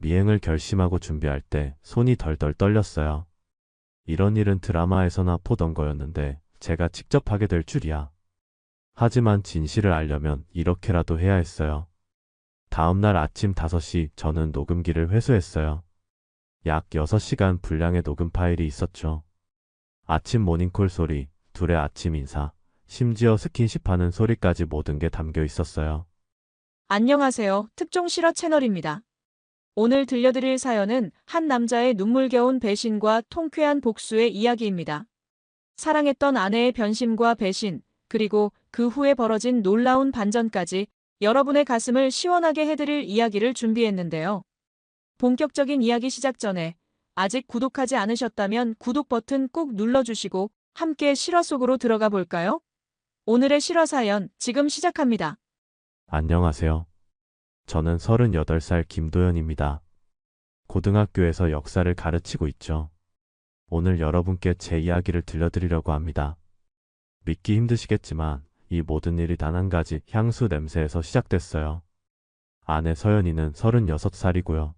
미행을 결심하고 준비할 때 손이 덜덜 떨렸어요. 이런 일은 드라마에서나 보던 거였는데 제가 직접 하게 될 줄이야. 하지만 진실을 알려면 이렇게라도 해야 했어요. 다음날 아침 5시 저는 녹음기를 회수했어요. 약 6시간 분량의 녹음 파일이 있었죠. 아침 모닝콜 소리, 둘의 아침 인사, 심지어 스킨십하는 소리까지 모든 게 담겨 있었어요. 안녕하세요. 특종 실화 채널입니다. 오늘 들려드릴 사연은 한 남자의 눈물겨운 배신과 통쾌한 복수의 이야기입니다. 사랑했던 아내의 변심과 배신, 그리고 그 후에 벌어진 놀라운 반전까지 여러분의 가슴을 시원하게 해드릴 이야기를 준비했는데요. 본격적인 이야기 시작 전에 아직 구독하지 않으셨다면 구독 버튼 꾹 눌러주시고 함께 실화 속으로 들어가 볼까요? 오늘의 실화 사연 지금 시작합니다. 안녕하세요. 저는 38살 김도현입니다. 고등학교에서 역사를 가르치고 있죠. 오늘 여러분께 제 이야기를 들려드리려고 합니다. 믿기 힘드시겠지만 이 모든 일이 단 한 가지 향수 냄새에서 시작됐어요. 아내 서연이는 36살이고요.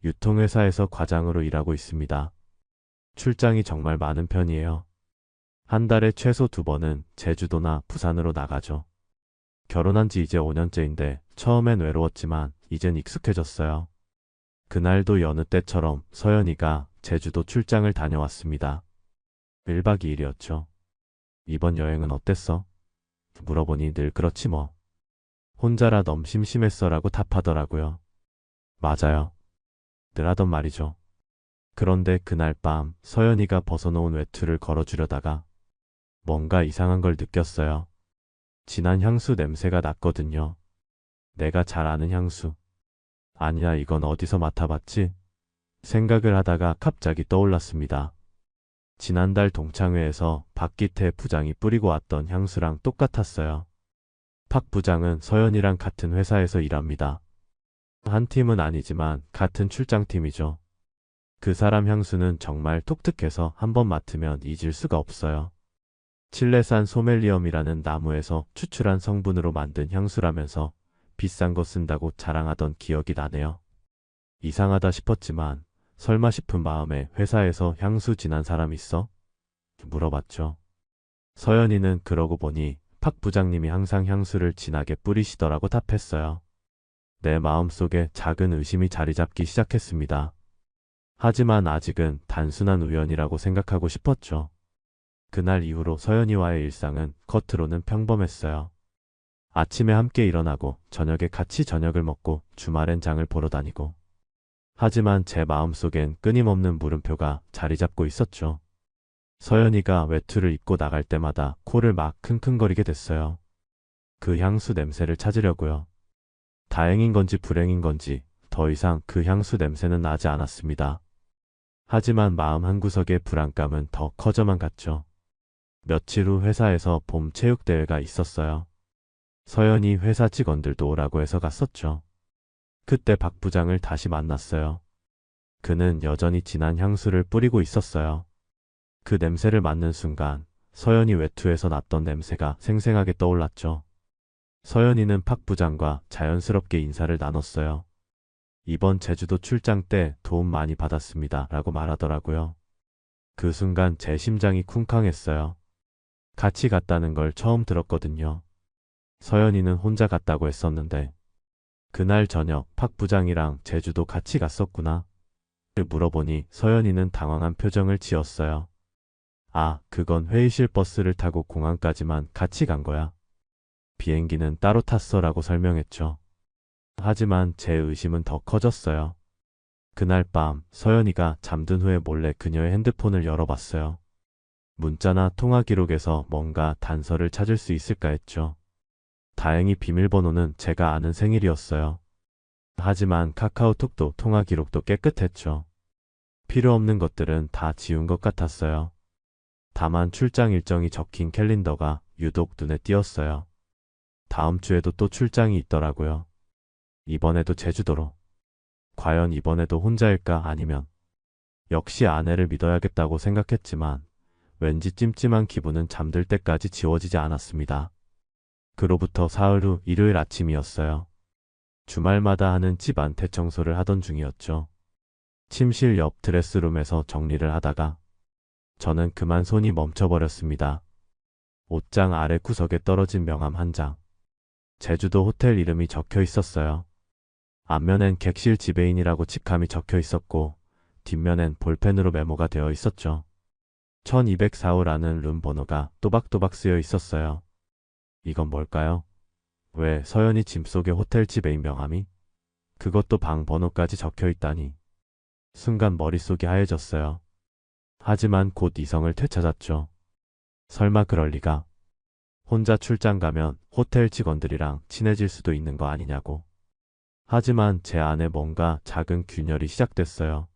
유통회사에서 과장으로 일하고 있습니다. 출장이 정말 많은 편이에요. 한 달에 최소 2번은 제주도나 부산으로 나가죠. 결혼한 지 이제 5년째인데 처음엔 외로웠지만 이젠 익숙해졌어요. 그날도 여느 때처럼 서연이가 제주도 출장을 다녀왔습니다. 1박 2일이었죠. 이번 여행은 어땠어? 물어보니 늘 그렇지 뭐. 혼자라 너무 심심했어라고 답하더라고요. 맞아요. 늘 하던 말이죠. 그런데 그날 밤 서연이가 벗어놓은 외투를 걸어주려다가 뭔가 이상한 걸 느꼈어요. 진한 향수 냄새가 났거든요. 내가 잘 아는 향수. 아니야, 이건 어디서 맡아봤지? 생각을 하다가 갑자기 떠올랐습니다. 지난달 동창회에서 박기태 부장이 뿌리고 왔던 향수랑 똑같았어요. 박 부장은 서연이랑 같은 회사에서 일합니다. 한 팀은 아니지만 같은 출장팀이죠. 그 사람 향수는 정말 독특해서 한번 맡으면 잊을 수가 없어요. 칠레산 소멜리엄이라는 나무에서 추출한 성분으로 만든 향수라면서 비싼 거 쓴다고 자랑하던 기억이 나네요. 이상하다 싶었지만 설마 싶은 마음에 회사에서 향수 진한 사람 있어? 물어봤죠. 서연이는 그러고 보니 박 부장님이 항상 향수를 진하게 뿌리시더라고 답했어요. 내 마음속에 작은 의심이 자리 잡기 시작했습니다. 하지만 아직은 단순한 우연이라고 생각하고 싶었죠. 그날 이후로 서연이와의 일상은 겉으로는 평범했어요. 아침에 함께 일어나고 저녁에 같이 저녁을 먹고 주말엔 장을 보러 다니고. 하지만 제 마음속엔 끊임없는 물음표가 자리 잡고 있었죠. 서연이가 외투를 입고 나갈 때마다 코를 막 킁킁거리게 됐어요. 그 향수 냄새를 찾으려고요. 다행인 건지 불행인 건지 더 이상 그 향수 냄새는 나지 않았습니다. 하지만 마음 한구석의 불안감은 더 커져만 갔죠. 며칠 후 회사에서 봄 체육대회가 있었어요. 서연이 회사 직원들도 오라고 해서 갔었죠. 그때 박 부장을 다시 만났어요. 그는 여전히 진한 향수를 뿌리고 있었어요. 그 냄새를 맡는 순간 서연이 외투에서 났던 냄새가 생생하게 떠올랐죠. 서연이는 박 부장과 자연스럽게 인사를 나눴어요. 이번 제주도 출장 때 도움 많이 받았습니다 라고 말하더라고요. 그 순간 제 심장이 쿵쾅했어요. 같이 갔다는 걸 처음 들었거든요. 서연이는 혼자 갔다고 했었는데 그날 저녁 박 부장이랑 제주도 같이 갔었구나. 물어보니 서연이는 당황한 표정을 지었어요. 아, 그건 회의실 버스를 타고 공항까지만 같이 간 거야. 비행기는 따로 탔어 라고 설명했죠. 하지만 제 의심은 더 커졌어요. 그날 밤 서연이가 잠든 후에 몰래 그녀의 핸드폰을 열어봤어요. 문자나 통화 기록에서 뭔가 단서를 찾을 수 있을까 했죠. 다행히 비밀번호는 제가 아는 생일이었어요. 하지만 카카오톡도 통화 기록도 깨끗했죠. 필요 없는 것들은 다 지운 것 같았어요. 다만 출장 일정이 적힌 캘린더가 유독 눈에 띄었어요. 다음 주에도 또 출장이 있더라고요. 이번에도 제주도로. 과연 이번에도 혼자일까 아니면 역시 아내를 믿어야겠다고 생각했지만 왠지 찜찜한 기분은 잠들 때까지 지워지지 않았습니다. 그로부터 사흘 후 일요일 아침이었어요. 주말마다 하는 집안 대청소를 하던 중이었죠. 침실 옆 드레스룸에서 정리를 하다가 저는 그만 손이 멈춰버렸습니다. 옷장 아래 구석에 떨어진 명함 한 장. 제주도 호텔 이름이 적혀 있었어요. 앞면엔 객실 지배인이라고 직함이 적혀 있었고 뒷면엔 볼펜으로 메모가 되어 있었죠. 1204호라는 룸 번호가 또박또박 쓰여 있었어요. 이건 뭘까요? 왜 서연이 짐 속에 호텔 지배인 명함이? 그것도 방 번호까지 적혀 있다니. 순간 머릿속이 하얘졌어요. 하지만 곧 이성을 되찾았죠. 설마 그럴 리가. 혼자 출장 가면 호텔 직원들이랑 친해질 수도 있는 거 아니냐고. 하지만 제 안에 뭔가 작은 균열이 시작됐어요.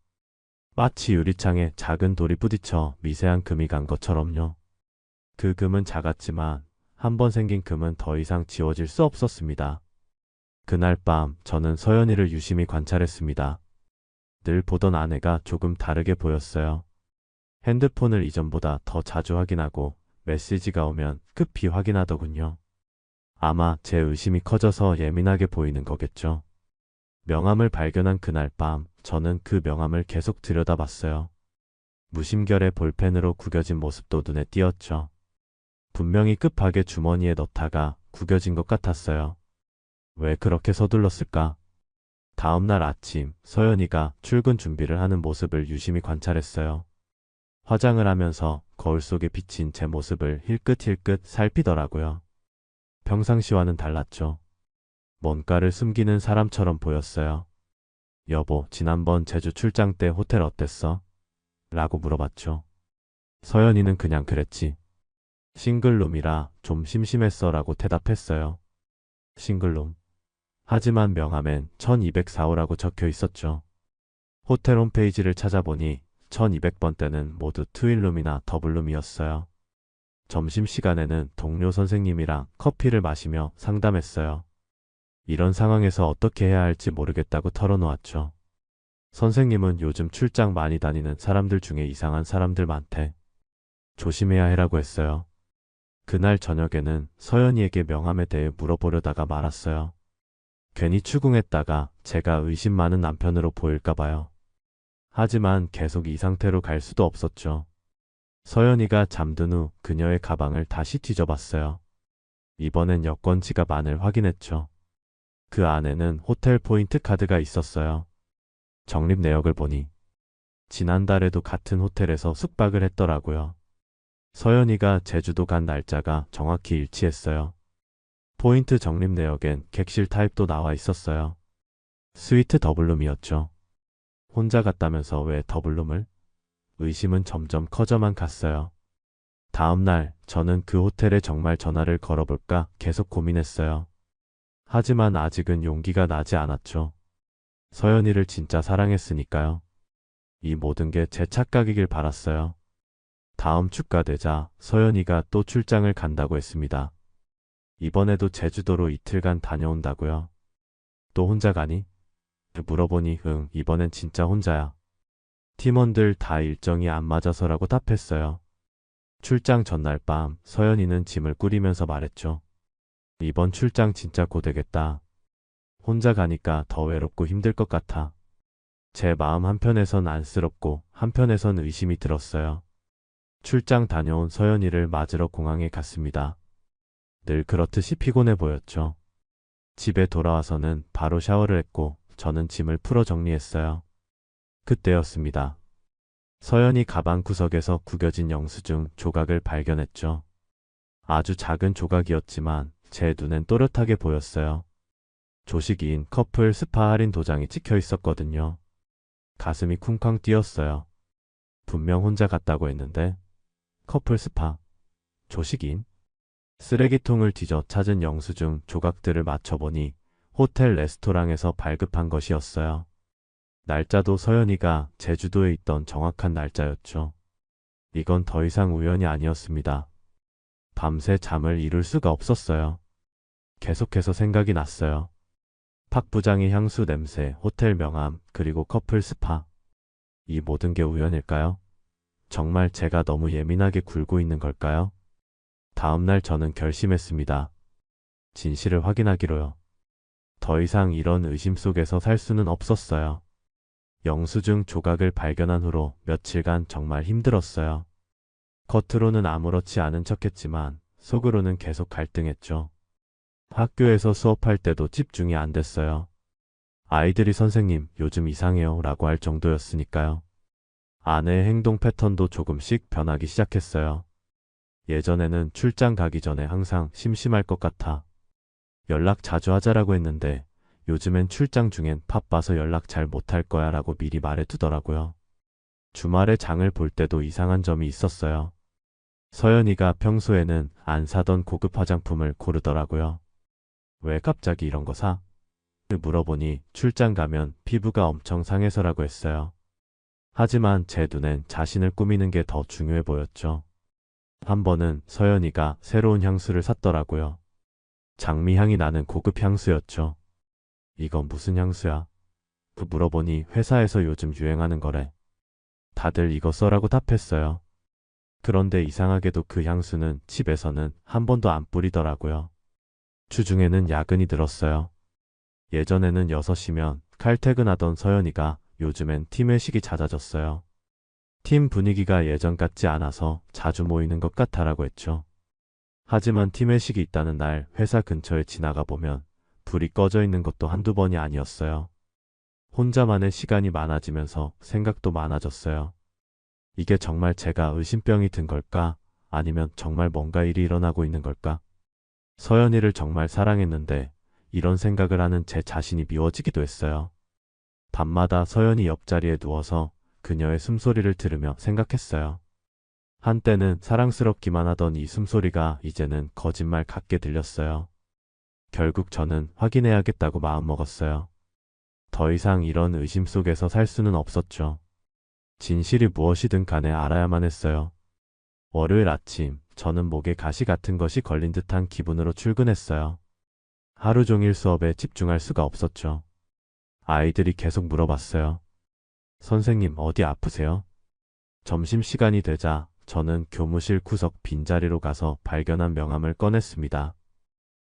마치 유리창에 작은 돌이 부딪혀 미세한 금이 간 것처럼요. 그 금은 작았지만 한 번 생긴 금은 더 이상 지워질 수 없었습니다. 그날 밤 저는 서연이를 유심히 관찰했습니다. 늘 보던 아내가 조금 다르게 보였어요. 핸드폰을 이전보다 더 자주 확인하고 메시지가 오면 급히 확인하더군요. 아마 제 의심이 커져서 예민하게 보이는 거겠죠. 명함을 발견한 그날 밤 저는 그 명함을 계속 들여다봤어요. 무심결에 볼펜으로 구겨진 모습도 눈에 띄었죠. 분명히 급하게 주머니에 넣다가 구겨진 것 같았어요. 왜 그렇게 서둘렀을까? 다음날 아침 서연이가 출근 준비를 하는 모습을 유심히 관찰했어요. 화장을 하면서 거울 속에 비친 제 모습을 힐끗힐끗 살피더라고요. 평상시와는 달랐죠. 뭔가를 숨기는 사람처럼 보였어요. 여보, 지난번 제주 출장 때 호텔 어땠어? 라고 물어봤죠. 서연이는 그냥 그랬지. 싱글룸이라 좀 심심했어 라고 대답했어요. 싱글룸. 하지만 명함엔 1204호라고 적혀 있었죠. 호텔 홈페이지를 찾아보니 1200번대는 모두 트윈룸이나 더블룸이었어요. 점심시간에는 동료 선생님이랑 커피를 마시며 상담했어요. 이런 상황에서 어떻게 해야 할지 모르겠다고 털어놓았죠. 선생님은 요즘 출장 많이 다니는 사람들 중에 이상한 사람들 많대. 조심해야 해라고 했어요. 그날 저녁에는 서연이에게 명함에 대해 물어보려다가 말았어요. 괜히 추궁했다가 제가 의심 많은 남편으로 보일까봐요. 하지만 계속 이 상태로 갈 수도 없었죠. 서연이가 잠든 후 그녀의 가방을 다시 뒤져봤어요. 이번엔 여권 지갑 안을 확인했죠. 그 안에는 호텔 포인트 카드가 있었어요. 적립 내역을 보니 지난달에도 같은 호텔에서 숙박을 했더라고요. 서연이가 제주도 간 날짜가 정확히 일치했어요. 포인트 적립 내역엔 객실 타입도 나와 있었어요. 스위트 더블룸이었죠. 혼자 갔다면서 왜 더블룸을? 의심은 점점 커져만 갔어요. 다음날 저는 그 호텔에 정말 전화를 걸어볼까 계속 고민했어요. 하지만 아직은 용기가 나지 않았죠. 서연이를 진짜 사랑했으니까요. 이 모든 게 제 착각이길 바랐어요. 다음 주가 되자 서연이가 또 출장을 간다고 했습니다. 이번에도 제주도로 이틀간 다녀온다고요. 또 혼자 가니? 물어보니 응, 이번엔 진짜 혼자야. 팀원들 다 일정이 안 맞아서라고 답했어요. 출장 전날 밤 서연이는 짐을 꾸리면서 말했죠. 이번 출장 진짜 고되겠다. 혼자 가니까 더 외롭고 힘들 것 같아. 제 마음 한편에선 안쓰럽고 한편에선 의심이 들었어요. 출장 다녀온 서연이를 맞으러 공항에 갔습니다. 늘 그렇듯이 피곤해 보였죠. 집에 돌아와서는 바로 샤워를 했고 저는 짐을 풀어 정리했어요. 그때였습니다. 서연이 가방 구석에서 구겨진 영수증 조각을 발견했죠. 아주 작은 조각이었지만 제 눈엔 또렷하게 보였어요. 조식이인 커플 스파 할인 도장이 찍혀 있었거든요. 가슴이 쿵쾅 뛰었어요. 분명 혼자 갔다고 했는데 커플 스파, 조식이인? 쓰레기통을 뒤져 찾은 영수증 조각들을 맞춰보니 호텔 레스토랑에서 발급한 것이었어요. 날짜도 서연이가 제주도에 있던 정확한 날짜였죠. 이건 더 이상 우연이 아니었습니다. 밤새 잠을 이룰 수가 없었어요. 계속해서 생각이 났어요. 박 부장의 향수 냄새, 호텔 명함, 그리고 커플 스파. 이 모든 게 우연일까요? 정말 제가 너무 예민하게 굴고 있는 걸까요? 다음날 저는 결심했습니다. 진실을 확인하기로요. 더 이상 이런 의심 속에서 살 수는 없었어요. 영수증 조각을 발견한 후로 며칠간 정말 힘들었어요. 겉으로는 아무렇지 않은 척했지만 속으로는 계속 갈등했죠. 학교에서 수업할 때도 집중이 안 됐어요. 아이들이 선생님, 요즘 이상해요 라고 할 정도였으니까요. 아내의 행동 패턴도 조금씩 변하기 시작했어요. 예전에는 출장 가기 전에 항상 심심할 것 같아 연락 자주 하자라고 했는데 요즘엔 출장 중엔 바빠서 연락 잘 못할 거야 라고 미리 말해두더라고요. 주말에 장을 볼 때도 이상한 점이 있었어요. 서연이가 평소에는 안 사던 고급 화장품을 고르더라고요. 왜 갑자기 이런 거 사? 물어보니 출장 가면 피부가 엄청 상해서라고 했어요. 하지만 제 눈엔 자신을 꾸미는 게 더 중요해 보였죠. 한 번은 서연이가 새로운 향수를 샀더라고요. 장미향이 나는 고급 향수였죠. 이건 무슨 향수야? 물어보니 회사에서 요즘 유행하는 거래. 다들 이거 써라고 답했어요. 그런데 이상하게도 그 향수는 집에서는 한 번도 안 뿌리더라고요. 주중에는 야근이 들었어요. 예전에는 6시면 칼퇴근하던 서연이가 요즘엔 팀 회식이 잦아졌어요. 팀 분위기가 예전 같지 않아서 자주 모이는 것 같아라고 했죠. 하지만 팀 회식이 있다는 날 회사 근처에 지나가 보면 불이 꺼져 있는 것도 한두 번이 아니었어요. 혼자만의 시간이 많아지면서 생각도 많아졌어요. 이게 정말 제가 의심병이 든 걸까? 아니면 정말 뭔가 일이 일어나고 있는 걸까? 서연이를 정말 사랑했는데 이런 생각을 하는 제 자신이 미워지기도 했어요. 밤마다 서연이 옆자리에 누워서 그녀의 숨소리를 들으며 생각했어요. 한때는 사랑스럽기만 하던 이 숨소리가 이제는 거짓말 같게 들렸어요. 결국 저는 확인해야겠다고 마음먹었어요. 더 이상 이런 의심 속에서 살 수는 없었죠. 진실이 무엇이든 간에 알아야만 했어요. 월요일 아침, 저는 목에 가시 같은 것이 걸린 듯한 기분으로 출근했어요. 하루 종일 수업에 집중할 수가 없었죠. 아이들이 계속 물어봤어요. 선생님, 어디 아프세요? 점심시간이 되자 저는 교무실 구석 빈자리로 가서 발견한 명함을 꺼냈습니다.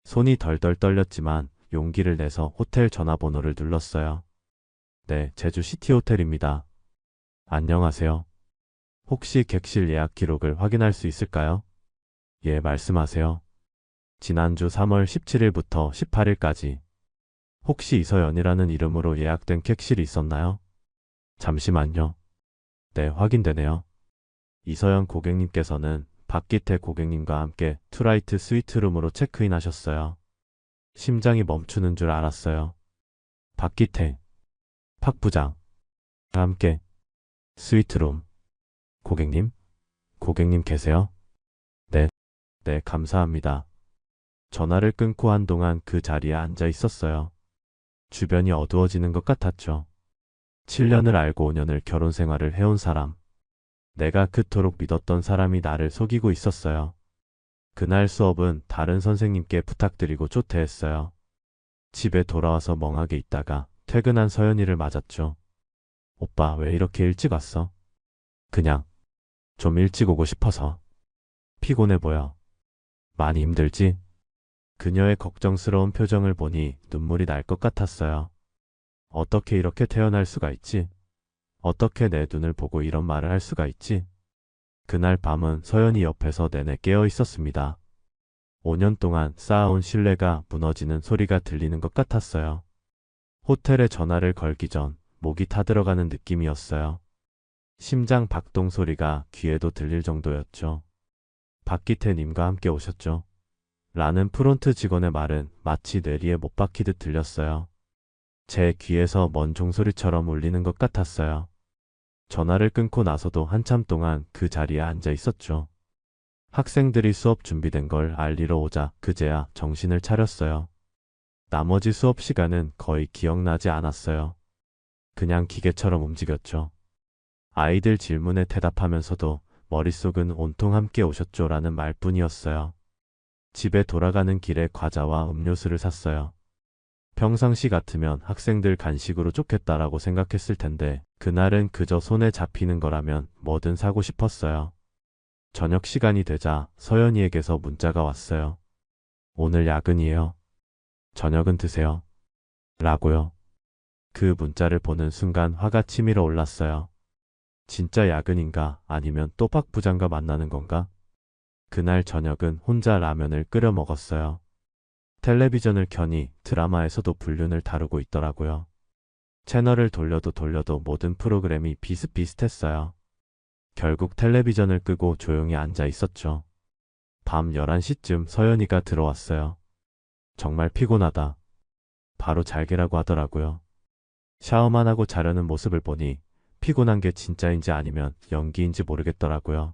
손이 덜덜 떨렸지만 용기를 내서 호텔 전화번호를 눌렀어요. 네, 제주 시티호텔입니다. 안녕하세요. 혹시 객실 예약 기록을 확인할 수 있을까요? 예, 말씀하세요. 지난주 3월 17일부터 18일까지 혹시 이서연이라는 이름으로 예약된 객실이 있었나요? 잠시만요. 네, 확인되네요. 이서연 고객님께서는 박기태 고객님과 함께 투라이트 스위트룸으로 체크인 하셨어요. 심장이 멈추는 줄 알았어요. 박기태, 박 부장, 함께 스위트룸. 고객님? 고객님 계세요? 네, 네, 감사합니다. 전화를 끊고 한동안 그 자리에 앉아 있었어요. 주변이 어두워지는 것 같았죠. 7년을 알고 5년을 결혼 생활을 해온 사람. 내가 그토록 믿었던 사람이 나를 속이고 있었어요. 그날 수업은 다른 선생님께 부탁드리고 조퇴했어요. 집에 돌아와서 멍하게 있다가 퇴근한 서연이를 맞았죠. 오빠, 왜 이렇게 일찍 왔어? 그냥 좀 일찍 오고 싶어서. 피곤해 보여. 많이 힘들지? 그녀의 걱정스러운 표정을 보니 눈물이 날 것 같았어요. 어떻게 이렇게 태어날 수가 있지? 어떻게 내 눈을 보고 이런 말을 할 수가 있지? 그날 밤은 서연이 옆에서 내내 깨어 있었습니다. 5년 동안 쌓아온 신뢰가 무너지는 소리가 들리는 것 같았어요. 호텔에 전화를 걸기 전 목이 타들어가는 느낌이었어요. 심장 박동 소리가 귀에도 들릴 정도였죠. 박기태님과 함께 오셨죠? 라는 프론트 직원의 말은 마치 뇌리에 못 박히듯 들렸어요. 제 귀에서 먼 종소리처럼 울리는 것 같았어요. 전화를 끊고 나서도 한참 동안 그 자리에 앉아 있었죠. 학생들이 수업 준비된 걸 알리러 오자 그제야 정신을 차렸어요. 나머지 수업 시간은 거의 기억나지 않았어요. 그냥 기계처럼 움직였죠. 아이들 질문에 대답하면서도 머릿속은 온통 함께 오셨죠 라는 말뿐이었어요. 집에 돌아가는 길에 과자와 음료수를 샀어요. 평상시 같으면 학생들 간식으로 좋겠다라고 생각했을 텐데 그날은 그저 손에 잡히는 거라면 뭐든 사고 싶었어요. 저녁 시간이 되자 서연이에게서 문자가 왔어요. 오늘 야근이에요. 저녁은 드세요. 라고요. 그 문자를 보는 순간 화가 치밀어 올랐어요. 진짜 야근인가 아니면 또 박 부장과 만나는 건가? 그날 저녁은 혼자 라면을 끓여 먹었어요. 텔레비전을 켜니 드라마에서도 불륜을 다루고 있더라고요. 채널을 돌려도 돌려도 모든 프로그램이 비슷비슷했어요. 결국 텔레비전을 끄고 조용히 앉아 있었죠. 밤 11시쯤 서연이가 들어왔어요. 정말 피곤하다. 바로 잘게라고 하더라고요. 샤워만 하고 자려는 모습을 보니 피곤한 게 진짜인지 아니면 연기인지 모르겠더라고요.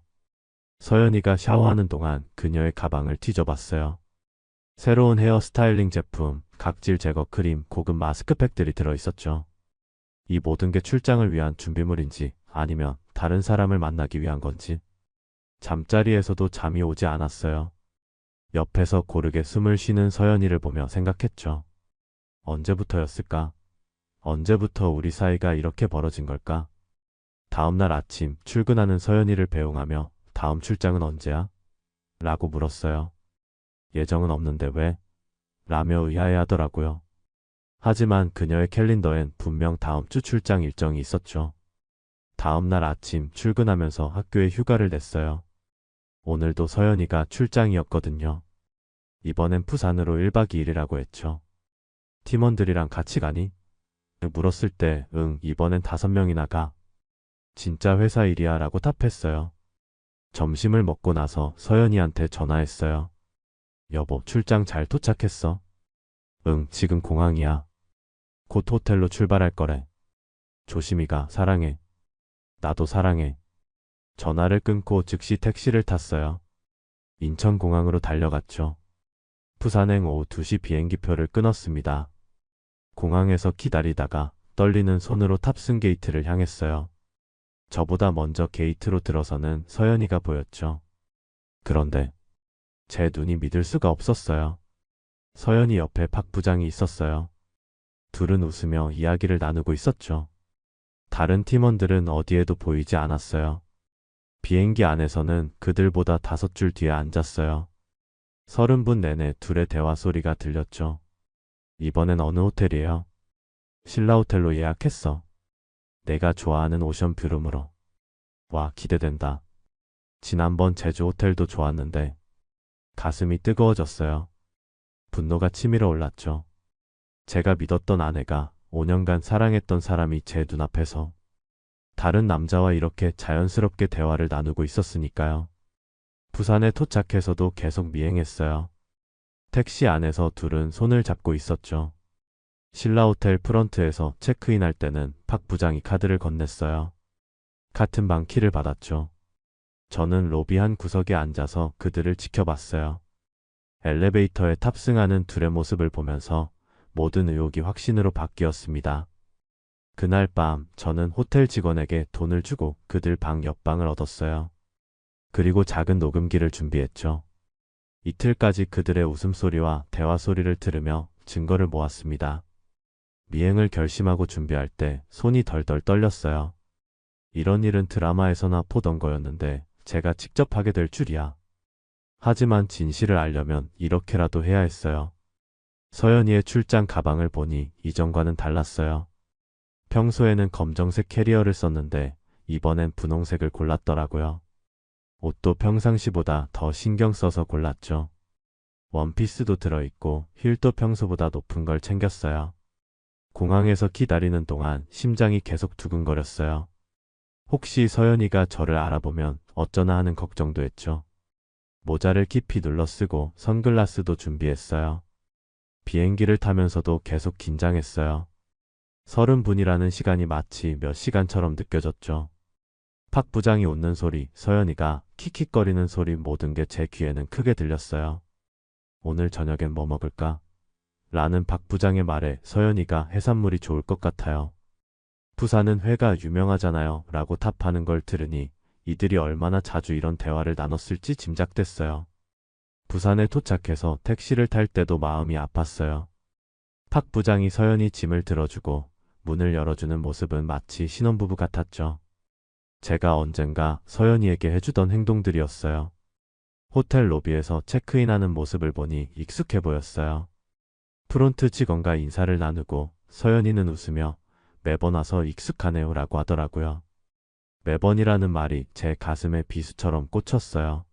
서연이가 샤워하는 동안 그녀의 가방을 뒤져봤어요. 새로운 헤어 스타일링 제품, 각질 제거 크림, 고급 마스크팩들이 들어있었죠. 이 모든 게 출장을 위한 준비물인지 아니면 다른 사람을 만나기 위한 건지. 잠자리에서도 잠이 오지 않았어요. 옆에서 고르게 숨을 쉬는 서연이를 보며 생각했죠. 언제부터였을까? 언제부터 우리 사이가 이렇게 벌어진 걸까? 다음날 아침 출근하는 서연이를 배웅하며 다음 출장은 언제야? 라고 물었어요. 예정은 없는데 왜? 라며 의아해하더라고요. 하지만 그녀의 캘린더엔 분명 다음 주 출장 일정이 있었죠. 다음날 아침 출근하면서 학교에 휴가를 냈어요. 오늘도 서연이가 출장이었거든요. 이번엔 부산으로 1박 2일이라고 했죠. 팀원들이랑 같이 가니? 물었을 때 이번엔 5명이나 가. 진짜 회사 일이야 라고 답했어요. 점심을 먹고 나서 서연이한테 전화했어요. 여보, 출장 잘 도착했어? 지금 공항이야. 곧 호텔로 출발할 거래. 조심히 가, 사랑해. 나도 사랑해. 전화를 끊고 즉시 택시를 탔어요. 인천공항으로 달려갔죠. 부산행 오후 2시 비행기표를 끊었습니다. 공항에서 기다리다가 떨리는 손으로 탑승 게이트를 향했어요. 저보다 먼저 게이트로 들어서는 서연이가 보였죠. 그런데 제 눈이 믿을 수가 없었어요. 서연이 옆에 박 부장이 있었어요. 둘은 웃으며 이야기를 나누고 있었죠. 다른 팀원들은 어디에도 보이지 않았어요. 비행기 안에서는 그들보다 5줄 뒤에 앉았어요. 30분 내내 둘의 대화 소리가 들렸죠. 이번엔 어느 호텔이에요? 신라 호텔로 예약했어. 내가 좋아하는 오션 뷰룸으로. 와, 기대된다. 지난번 제주 호텔도 좋았는데 가슴이 뜨거워졌어요. 분노가 치밀어 올랐죠. 제가 믿었던 아내가 5년간 사랑했던 사람이 제 눈앞에서 다른 남자와 이렇게 자연스럽게 대화를 나누고 있었으니까요. 부산에 도착해서도 계속 미행했어요. 택시 안에서 둘은 손을 잡고 있었죠. 신라 호텔 프런트에서 체크인할 때는 박 부장이 카드를 건넸어요. 같은 방 키를 받았죠. 저는 로비 한 구석에 앉아서 그들을 지켜봤어요. 엘리베이터에 탑승하는 둘의 모습을 보면서 모든 의혹이 확신으로 바뀌었습니다. 그날 밤 저는 호텔 직원에게 돈을 주고 그들 방 옆방을 얻었어요. 그리고 작은 녹음기를 준비했죠. 이틀까지 그들의 웃음소리와 대화 소리를 들으며 증거를 모았습니다. 미행을 결심하고 준비할 때 손이 덜덜 떨렸어요. 이런 일은 드라마에서나 보던 거였는데 제가 직접 하게 될 줄이야. 하지만 진실을 알려면 이렇게라도 해야 했어요. 서연이의 출장 가방을 보니 이전과는 달랐어요. 평소에는 검정색 캐리어를 썼는데 이번엔 분홍색을 골랐더라고요. 옷도 평상시보다 더 신경 써서 골랐죠. 원피스도 들어있고 힐도 평소보다 높은 걸 챙겼어요. 공항에서 기다리는 동안 심장이 계속 두근거렸어요. 혹시 서연이가 저를 알아보면 어쩌나 하는 걱정도 했죠. 모자를 깊이 눌러 쓰고 선글라스도 준비했어요. 비행기를 타면서도 계속 긴장했어요. 30분이라는 시간이 마치 몇 시간처럼 느껴졌죠. 박 부장이 웃는 소리, 서연이가 킥킥거리는 소리 모든 게 제 귀에는 크게 들렸어요. 오늘 저녁엔 뭐 먹을까? 라는 박 부장의 말에 서연이가 해산물이 좋을 것 같아요. 부산은 회가 유명하잖아요. 라고 답하는 걸 들으니 이들이 얼마나 자주 이런 대화를 나눴을지 짐작됐어요. 부산에 도착해서 택시를 탈 때도 마음이 아팠어요. 박 부장이 서연이 짐을 들어주고 문을 열어주는 모습은 마치 신혼부부 같았죠. 제가 언젠가 서연이에게 해주던 행동들이었어요. 호텔 로비에서 체크인하는 모습을 보니 익숙해 보였어요. 프론트 직원과 인사를 나누고 서연이는 웃으며 매번 와서 익숙하네요 라고 하더라고요. 매번이라는 말이 제 가슴에 비수처럼 꽂혔어요.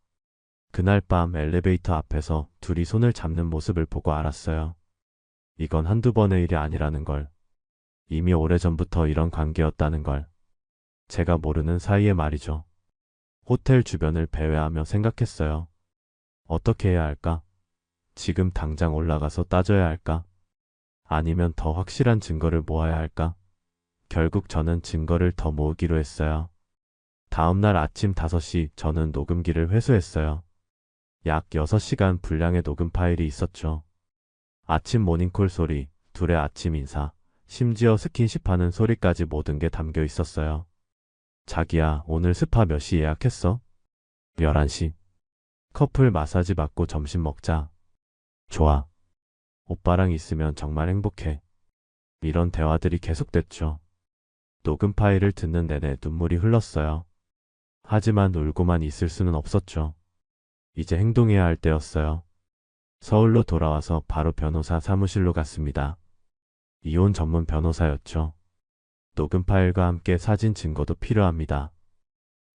그날 밤 엘리베이터 앞에서 둘이 손을 잡는 모습을 보고 알았어요. 이건 한두 번의 일이 아니라는 걸. 이미 오래전부터 이런 관계였다는 걸. 제가 모르는 사이에 말이죠. 호텔 주변을 배회하며 생각했어요. 어떻게 해야 할까? 지금 당장 올라가서 따져야 할까? 아니면 더 확실한 증거를 모아야 할까? 결국 저는 증거를 더 모으기로 했어요. 다음날 아침 5시 저는 녹음기를 회수했어요. 약 6시간 분량의 녹음 파일이 있었죠. 아침 모닝콜 소리, 둘의 아침 인사, 심지어 스킨십하는 소리까지 모든 게 담겨 있었어요. 자기야, 오늘 스파 몇 시 예약했어? 11시. 커플 마사지 받고 점심 먹자. 좋아. 오빠랑 있으면 정말 행복해. 이런 대화들이 계속됐죠. 녹음 파일을 듣는 내내 눈물이 흘렀어요. 하지만 울고만 있을 수는 없었죠. 이제 행동해야 할 때였어요. 서울로 돌아와서 바로 변호사 사무실로 갔습니다. 이혼 전문 변호사였죠. 녹음 파일과 함께 사진 증거도 필요합니다.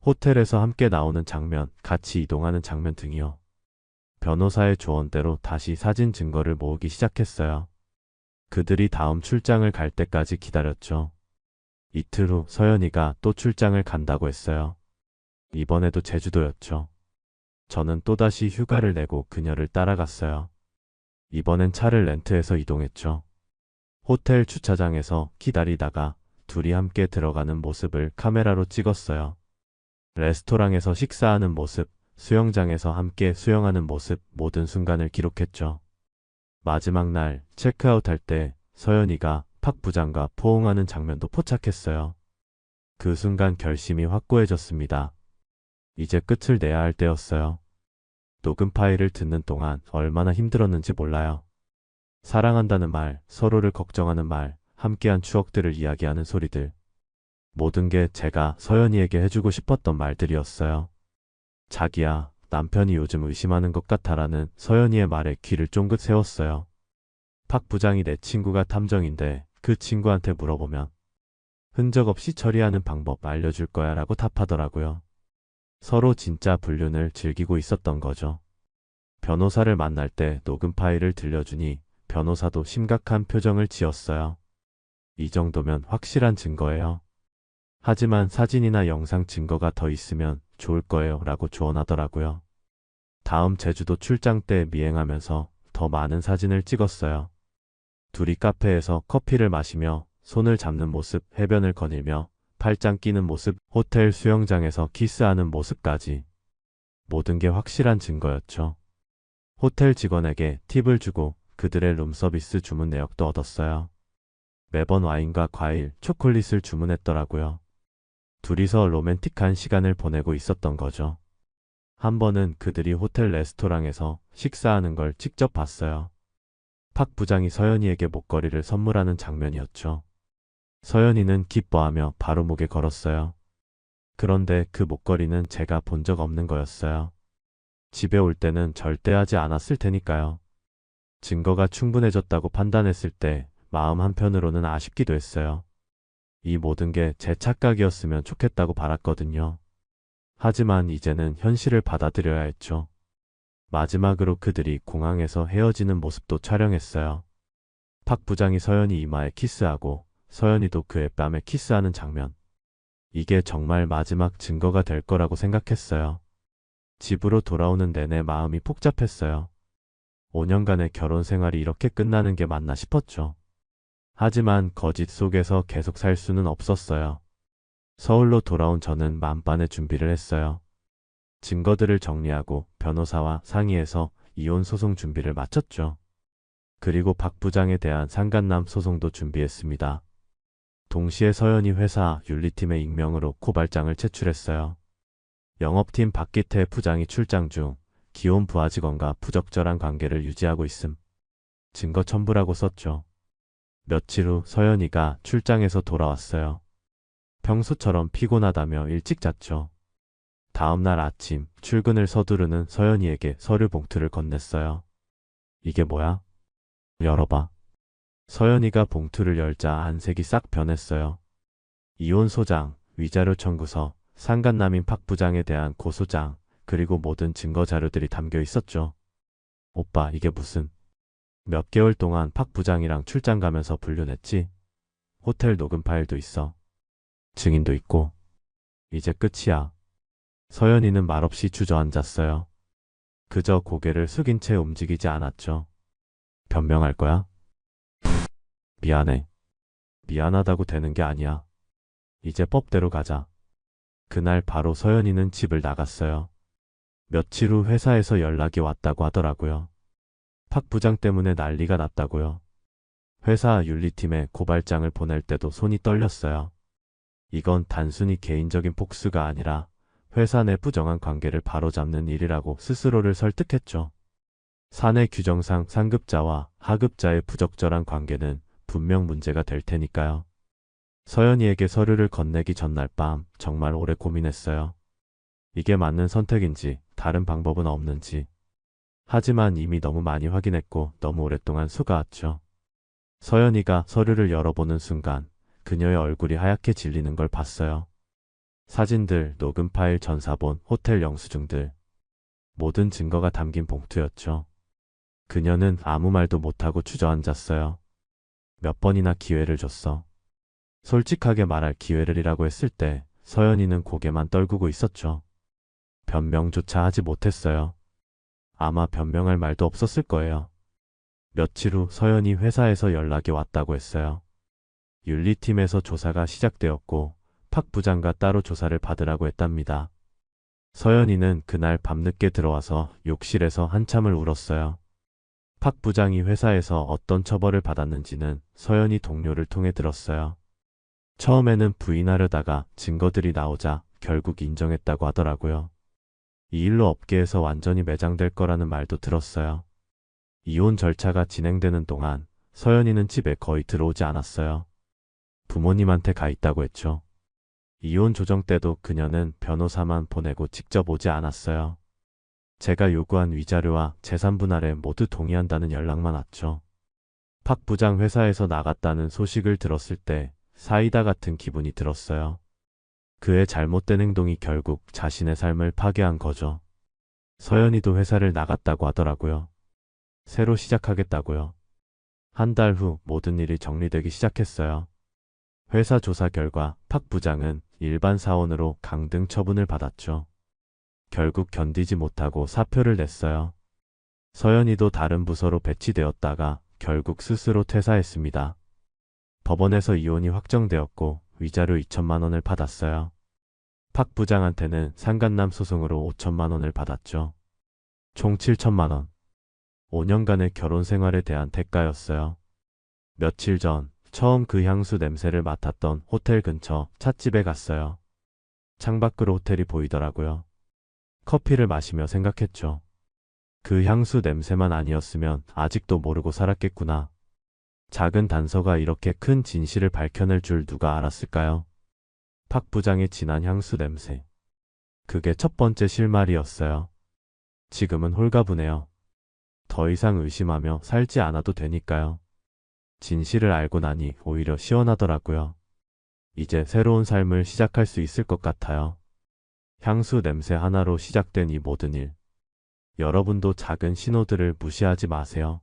호텔에서 함께 나오는 장면, 같이 이동하는 장면 등이요. 변호사의 조언대로 다시 사진 증거를 모으기 시작했어요. 그들이 다음 출장을 갈 때까지 기다렸죠. 이틀 후 서연이가 또 출장을 간다고 했어요. 이번에도 제주도였죠. 저는 또다시 휴가를 내고 그녀를 따라갔어요. 이번엔 차를 렌트해서 이동했죠. 호텔 주차장에서 기다리다가 둘이 함께 들어가는 모습을 카메라로 찍었어요. 레스토랑에서 식사하는 모습, 수영장에서 함께 수영하는 모습, 모든 순간을 기록했죠. 마지막 날 체크아웃할 때 서연이가 박 부장과 포옹하는 장면도 포착했어요. 그 순간 결심이 확고해졌습니다. 이제 끝을 내야 할 때였어요. 녹음 파일을 듣는 동안 얼마나 힘들었는지 몰라요. 사랑한다는 말, 서로를 걱정하는 말, 함께한 추억들을 이야기하는 소리들. 모든 게 제가 서연이에게 해주고 싶었던 말들이었어요. 자기야, 남편이 요즘 의심하는 것 같아라는 서연이의 말에 귀를 쫑긋 세웠어요. 박 부장이 내 친구가 탐정인데 그 친구한테 물어보면 흔적 없이 처리하는 방법 알려줄 거야 라고 답하더라고요. 서로 진짜 불륜을 즐기고 있었던 거죠. 변호사를 만날 때 녹음 파일을 들려주니 변호사도 심각한 표정을 지었어요. 이 정도면 확실한 증거예요. 하지만 사진이나 영상 증거가 더 있으면 좋을 거예요 라고 조언하더라고요. 다음 제주도 출장 때 미행하면서 더 많은 사진을 찍었어요. 둘이 카페에서 커피를 마시며 손을 잡는 모습, 해변을 거닐며 팔짱 끼는 모습, 호텔 수영장에서 키스하는 모습까지. 모든 게 확실한 증거였죠. 호텔 직원에게 팁을 주고 그들의 룸서비스 주문 내역도 얻었어요. 매번 와인과 과일, 초콜릿을 주문했더라고요. 둘이서 로맨틱한 시간을 보내고 있었던 거죠. 한 번은 그들이 호텔 레스토랑에서 식사하는 걸 직접 봤어요. 박 부장이 서연이에게 목걸이를 선물하는 장면이었죠. 서연이는 기뻐하며 바로 목에 걸었어요. 그런데 그 목걸이는 제가 본 적 없는 거였어요. 집에 올 때는 절대 하지 않았을 테니까요. 증거가 충분해졌다고 판단했을 때 마음 한편으로는 아쉽기도 했어요. 이 모든 게 제 착각이었으면 좋겠다고 바랐거든요. 하지만 이제는 현실을 받아들여야 했죠. 마지막으로 그들이 공항에서 헤어지는 모습도 촬영했어요. 박 부장이 서연이 이마에 키스하고 서연이도 그의 뺨에 키스하는 장면. 이게 정말 마지막 증거가 될 거라고 생각했어요. 집으로 돌아오는 내내 마음이 복잡했어요. 5년간의 결혼 생활이 이렇게 끝나는 게 맞나 싶었죠. 하지만 거짓 속에서 계속 살 수는 없었어요. 서울로 돌아온 저는 만반의 준비를 했어요. 증거들을 정리하고 변호사와 상의해서 이혼 소송 준비를 마쳤죠. 그리고 박 부장에 대한 상간남 소송도 준비했습니다. 동시에 서연이 회사 윤리팀의 익명으로 고발장을 제출했어요. 영업팀 박기태 부장이 출장 중 기혼 부하 직원과 부적절한 관계를 유지하고 있음. 증거 첨부라고 썼죠. 며칠 후 서연이가 출장에서 돌아왔어요. 평소처럼 피곤하다며 일찍 잤죠. 다음날 아침 출근을 서두르는 서연이에게 서류 봉투를 건넸어요. 이게 뭐야? 열어봐. 서연이가 봉투를 열자 안색이 싹 변했어요. 이혼 소장, 위자료 청구서, 상간남인 박 부장에 대한 고소장, 그리고 모든 증거 자료들이 담겨 있었죠. 오빠, 이게 무슨... 몇 개월 동안 박 부장이랑 출장 가면서 불륜했지? 호텔 녹음 파일도 있어. 증인도 있고. 이제 끝이야. 서연이는 말없이 주저앉았어요. 그저 고개를 숙인 채 움직이지 않았죠. 변명할 거야? 미안해. 미안하다고 되는 게 아니야. 이제 법대로 가자. 그날 바로 서연이는 집을 나갔어요. 며칠 후 회사에서 연락이 왔다고 하더라고요. 박 부장 때문에 난리가 났다고요. 회사 윤리팀에 고발장을 보낼 때도 손이 떨렸어요. 이건 단순히 개인적인 복수가 아니라 회사 내 부정한 관계를 바로잡는 일이라고 스스로를 설득했죠. 사내 규정상 상급자와 하급자의 부적절한 관계는 분명 문제가 될 테니까요. 서연이에게 서류를 건네기 전날 밤 정말 오래 고민했어요. 이게 맞는 선택인지 다른 방법은 없는지. 하지만 이미 너무 많이 확인했고 너무 오랫동안 속아왔죠. 서연이가 서류를 열어보는 순간 그녀의 얼굴이 하얗게 질리는 걸 봤어요. 사진들, 녹음 파일, 전사본, 호텔 영수증들. 모든 증거가 담긴 봉투였죠. 그녀는 아무 말도 못하고 주저앉았어요. 몇 번이나 기회를 줬어. 솔직하게 말할 기회를이라고 했을 때 서연이는 고개만 떨구고 있었죠. 변명조차 하지 못했어요. 아마 변명할 말도 없었을 거예요. 며칠 후 서연이 회사에서 연락이 왔다고 했어요. 윤리팀에서 조사가 시작되었고 박 부장과 따로 조사를 받으라고 했답니다. 서연이는 그날 밤늦게 들어와서 욕실에서 한참을 울었어요. 박 부장이 회사에서 어떤 처벌을 받았는지는 서연이 동료를 통해 들었어요. 처음에는 부인하려다가 증거들이 나오자 결국 인정했다고 하더라고요. 이 일로 업계에서 완전히 매장될 거라는 말도 들었어요. 이혼 절차가 진행되는 동안 서연이는 집에 거의 들어오지 않았어요. 부모님한테 가 있다고 했죠. 이혼 조정 때도 그녀는 변호사만 보내고 직접 오지 않았어요. 제가 요구한 위자료와 재산 분할에 모두 동의한다는 연락만 왔죠. 박 부장 회사에서 나갔다는 소식을 들었을 때 사이다 같은 기분이 들었어요. 그의 잘못된 행동이 결국 자신의 삶을 파괴한 거죠. 서연이도 회사를 나갔다고 하더라고요. 새로 시작하겠다고요. 한 달 후 모든 일이 정리되기 시작했어요. 회사 조사 결과 박 부장은 일반 사원으로 강등 처분을 받았죠. 결국 견디지 못하고 사표를 냈어요. 서연이도 다른 부서로 배치되었다가 결국 스스로 퇴사했습니다. 법원에서 이혼이 확정되었고 위자료 2천만 원을 받았어요. 박 부장한테는 상간남 소송으로 5천만 원을 받았죠. 총 7천만 원. 5년간의 결혼 생활에 대한 대가였어요. 며칠 전 처음 그 향수 냄새를 맡았던 호텔 근처 찻집에 갔어요. 창밖으로 호텔이 보이더라고요. 커피를 마시며 생각했죠. 그 향수 냄새만 아니었으면 아직도 모르고 살았겠구나. 작은 단서가 이렇게 큰 진실을 밝혀낼 줄 누가 알았을까요? 박 부장의 진한 향수 냄새. 그게 첫 번째 실마리였어요. 지금은 홀가분해요. 더 이상 의심하며 살지 않아도 되니까요. 진실을 알고 나니 오히려 시원하더라고요. 이제 새로운 삶을 시작할 수 있을 것 같아요. 향수 냄새 하나로 시작된 이 모든 일. 여러분도 작은 신호들을 무시하지 마세요.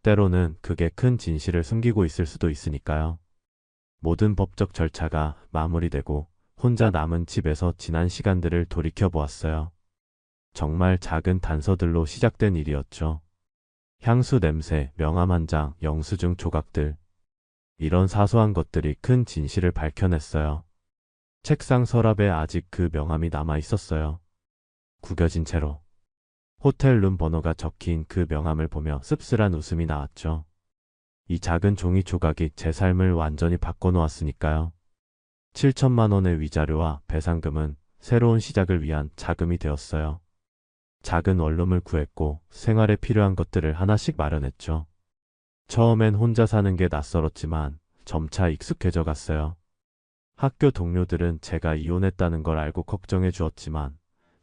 때로는 그게 큰 진실을 숨기고 있을 수도 있으니까요. 모든 법적 절차가 마무리되고 혼자 남은 집에서 지난 시간들을 돌이켜보았어요. 정말 작은 단서들로 시작된 일이었죠. 향수 냄새, 명함 한 장, 영수증 조각들. 이런 사소한 것들이 큰 진실을 밝혀냈어요. 책상 서랍에 아직 그 명함이 남아 있었어요. 구겨진 채로. 호텔 룸 번호가 적힌 그 명함을 보며 씁쓸한 웃음이 나왔죠. 이 작은 종이 조각이 제 삶을 완전히 바꿔놓았으니까요. 7천만 원의 위자료와 배상금은 새로운 시작을 위한 자금이 되었어요. 작은 원룸을 구했고 생활에 필요한 것들을 하나씩 마련했죠. 처음엔 혼자 사는 게 낯설었지만 점차 익숙해져 갔어요. 학교 동료들은 제가 이혼했다는 걸 알고 걱정해 주었지만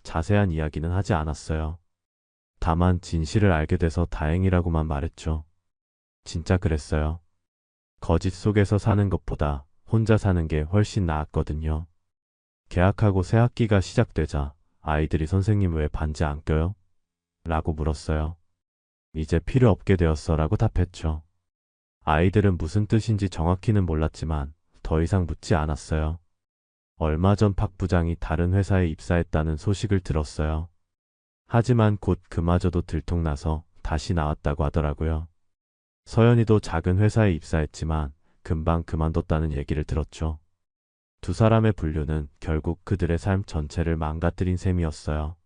자세한 이야기는 하지 않았어요. 다만 진실을 알게 돼서 다행이라고만 말했죠. 진짜 그랬어요. 거짓 속에서 사는 것보다 혼자 사는 게 훨씬 나았거든요. 개학하고 새 학기가 시작되자 아이들이 선생님 왜 반지 안 껴요? 라고 물었어요. 이제 필요 없게 되었어 라고 답했죠. 아이들은 무슨 뜻인지 정확히는 몰랐지만 더 이상 묻지 않았어요. 얼마 전 박 부장이 다른 회사에 입사했다는 소식을 들었어요. 하지만 곧 그마저도 들통나서 다시 나왔다고 하더라고요. 서연이도 작은 회사에 입사했지만 금방 그만뒀다는 얘기를 들었죠. 두 사람의 분류는 결국 그들의 삶 전체를 망가뜨린 셈이었어요.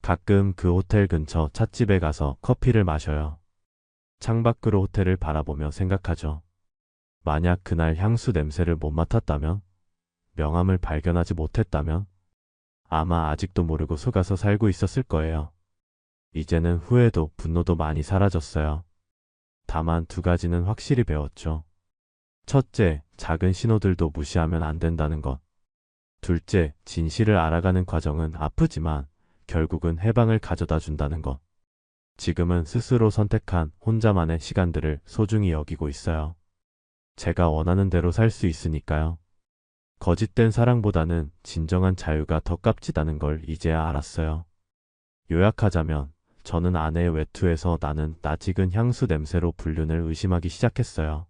가끔 그 호텔 근처 찻집에 가서 커피를 마셔요. 창밖으로 호텔을 바라보며 생각하죠. 만약 그날 향수 냄새를 못 맡았다면? 명함을 발견하지 못했다면? 아마 아직도 모르고 속아서 살고 있었을 거예요. 이제는 후회도 분노도 많이 사라졌어요. 다만 두 가지는 확실히 배웠죠. 첫째, 작은 신호들도 무시하면 안 된다는 것. 둘째, 진실을 알아가는 과정은 아프지만 결국은 해방을 가져다 준다는 것. 지금은 스스로 선택한 혼자만의 시간들을 소중히 여기고 있어요. 제가 원하는 대로 살 수 있으니까요. 거짓된 사랑보다는 진정한 자유가 더 값지다는 걸 이제야 알았어요. 요약하자면 저는 아내의 외투에서 나는 낯익은 향수 냄새로 불륜을 의심하기 시작했어요.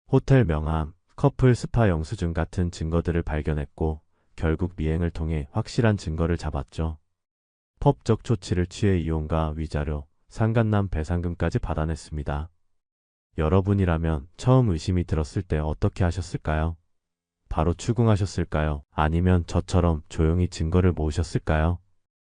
호텔 명함, 커플 스파 영수증 같은 증거들을 발견했고 결국 미행을 통해 확실한 증거를 잡았죠. 법적 조치를 취해 이혼과 위자료, 상간남 배상금까지 받아냈습니다. 여러분이라면 처음 의심이 들었을 때 어떻게 하셨을까요? 바로 추궁하셨을까요? 아니면 저처럼 조용히 증거를 모으셨을까요?